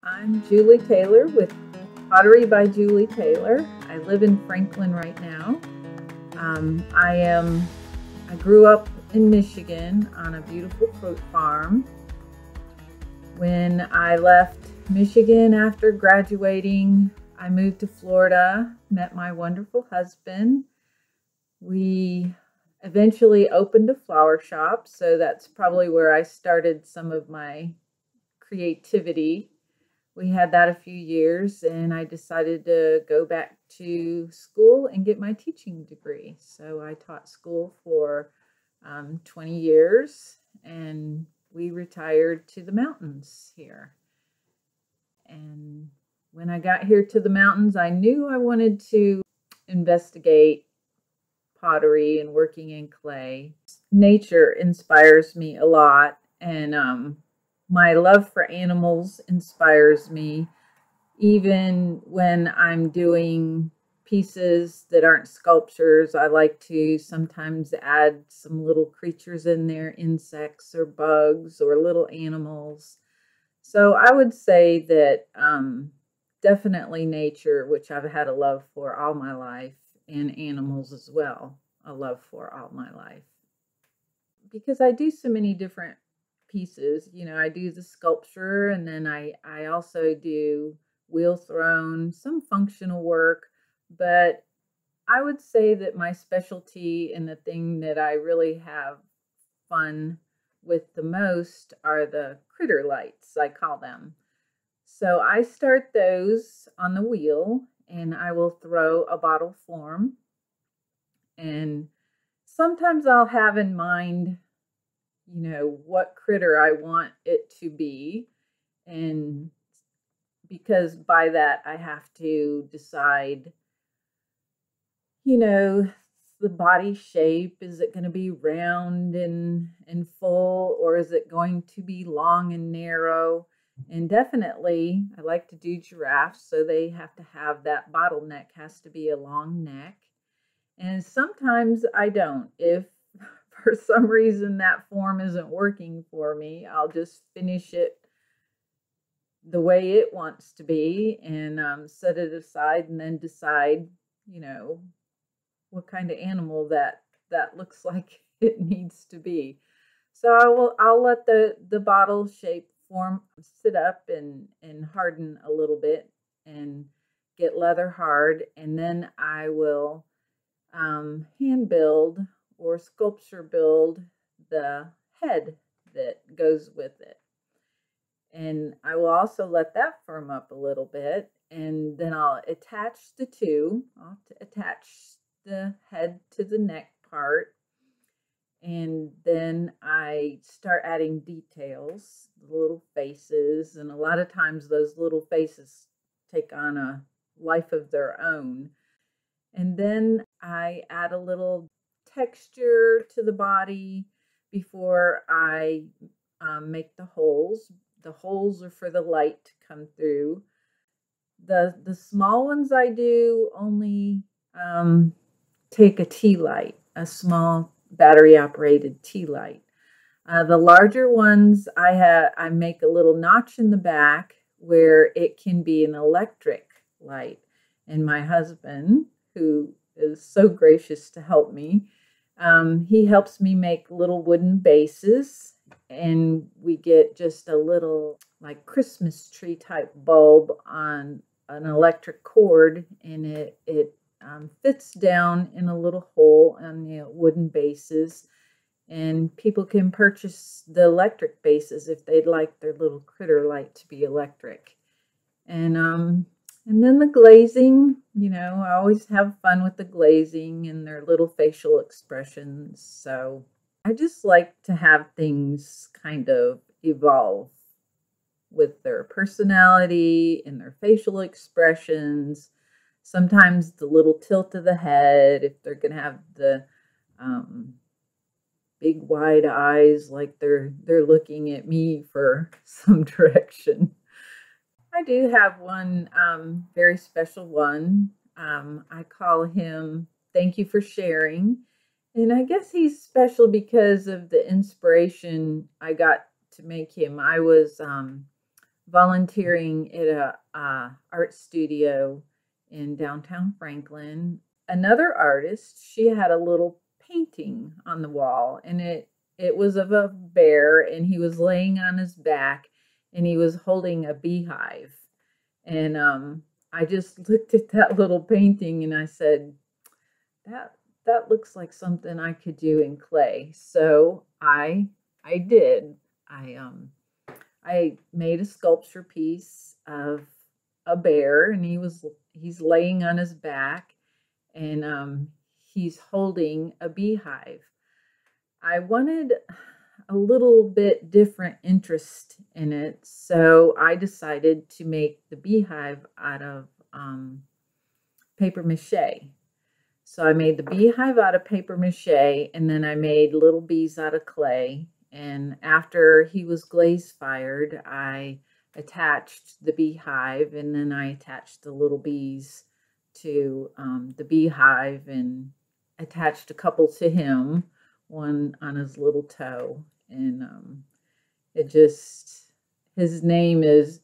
I'm Julie Taylor with Pottery by Julie Taylor. I live in Franklin right now. I grew up in Michigan on a beautiful fruit farm. When I left Michigan after graduating, I moved to Florida, met my wonderful husband. We eventually opened a flower shop, so that's probably where I started some of my creativity. We had that a few years, and I decided to go back to school and get my teaching degree. So I taught school for 20 years, and we retired to the mountains here. And when I got here to the mountains, I knew I wanted to investigate pottery and working in clay. Nature inspires me a lot, and my love for animals inspires me. Even when I'm doing pieces that aren't sculptures, I like to sometimes add some little creatures in there, insects or bugs or little animals. So I would say that definitely nature, which I've had a love for all my life, and animals as well, a love for all my life. Because I do so many different pieces. I do the sculpture, and then I also do wheel thrown, some functional work, but I would say that my specialty and the thing that I really have fun with the most are the critter lights, I call them. So I start those on the wheel, and I will throw a bottle form, and sometimes I'll have in mind what critter I want it to be. And because by that, I have to decide, the body shape. Is it going to be round and full, or is it going to be long and narrow? And definitely, I like to do giraffes, so they have to have that bottleneck, has to be a long neck. And sometimes I don't. If for some reason that form isn't working for me, I'll just finish it the way it wants to be and set it aside, and then decide, what kind of animal that looks like it needs to be. So I'll let the bottle shape form sit up and harden a little bit and get leather hard, and then I will hand build or sculpture build the head that goes with it. And I will also let that firm up a little bit, and then I'll attach the two. I'll attach the head to the neck part, and then I start adding details, the little faces, and a lot of times those little faces take on a life of their own. And then I add a little texture to the body before I make the holes. The holes are for the light to come through. The small ones I do only take a tea light, a small battery operated tea light. The larger ones I make a little notch in the back where it can be an electric light. And my husband, who is so gracious to help me, he helps me make little wooden bases, and we get just a little like Christmas tree type bulb on an electric cord, and it fits down in a little hole on the wooden bases, and people can purchase the electric bases if they'd like their little critter light to be electric. And then the glazing, I always have fun with the glazing and their little facial expressions. So I just like to have things kind of evolve with their personality and their facial expressions. Sometimes the little tilt of the head, if they're going to have the big wide eyes like they're looking at me for some direction. I do have one very special one. I call him Thank You for Sharing. And I guess he's special because of the inspiration I got to make him. I was volunteering at a art studio in downtown Franklin. Another artist, she had a little painting on the wall, and it was of a bear, and he was laying on his back, and he was holding a beehive. And I just looked at that little painting, and I said, that looks like something I could do in clay. So I did. I made a sculpture piece of a bear, and he's laying on his back, and he's holding a beehive. I wanted a little bit different interest in it, so I decided to make the beehive out of paper mache. So I made the beehive out of paper mache, and then I made little bees out of clay. And after he was glaze fired, I attached the beehive, and then I attached the little bees to the beehive and attached a couple to him, one on his little toe. And his name is,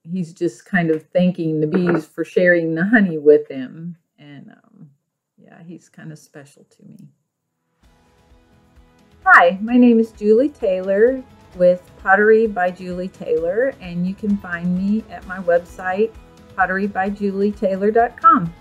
he's just kind of thanking the bees for sharing the honey with him. And yeah, he's kind of special to me. Hi, my name is Julie Taylor with Pottery by Julie Taylor, and you can find me at my website, potterybyjulietaylor.com.